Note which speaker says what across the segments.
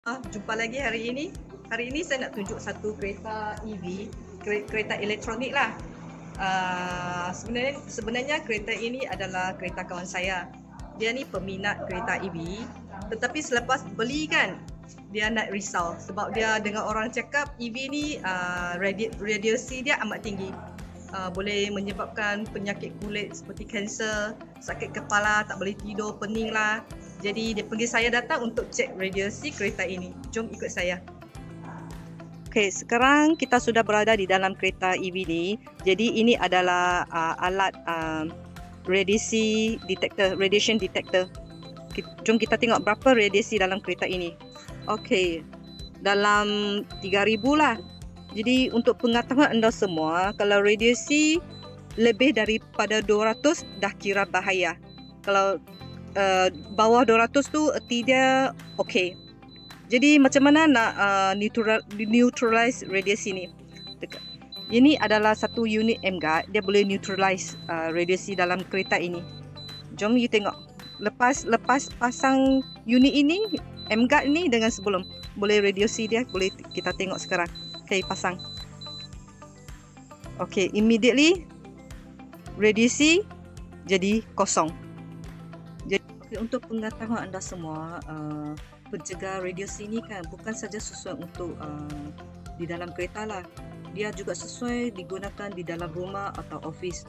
Speaker 1: Jumpa lagi hari ini. Hari ini saya nak tunjuk satu kereta EV, kereta elektronik lah. Sebenarnya kereta ini adalah kereta kawan saya. Dia ni peminat kereta EV, tetapi selepas beli kan, dia nak risau sebab dia dengar orang cakap EV ni radiasi dia amat tinggi. Boleh menyebabkan penyakit kulit seperti kanser, sakit kepala, tak boleh tidur, pening lah. Jadi dia panggil saya datang untuk cek radiasi kereta ini. Jom ikut saya. Okey, sekarang kita sudah berada di dalam kereta EV ni. Jadi ini adalah alat radiasi detector, radiation detector. Jom kita tengok berapa radiasi dalam kereta ini. Okey, dalam 3000 lah. Jadi untuk pengetahuan anda semua, kalau radiasi lebih daripada 200 dah kira bahaya. Kalau bawah 200 tu erti dia okey. Jadi macam mana nak neutralize radiasi ni? Ini adalah satu unit MGuard, dia boleh neutralize radiasi dalam kereta ini. Jom you tengok. Lepas pasang unit ini, MGuard ni dengan sebelum, boleh radiasi dia boleh kita tengok sekarang. Okey, pasang. Okey, immediately radiasi jadi kosong. Untuk pengetahuan anda semua, penjaga radiasi ini kan bukan saja sesuai untuk di dalam kereta lah. Dia juga sesuai digunakan di dalam rumah atau office.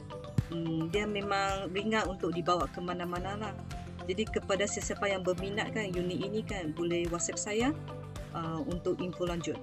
Speaker 1: Dia memang ringan untuk dibawa ke mana-mana lah. Jadi kepada sesiapa yang berminat kan unit ini kan, boleh WhatsApp saya untuk info lanjut.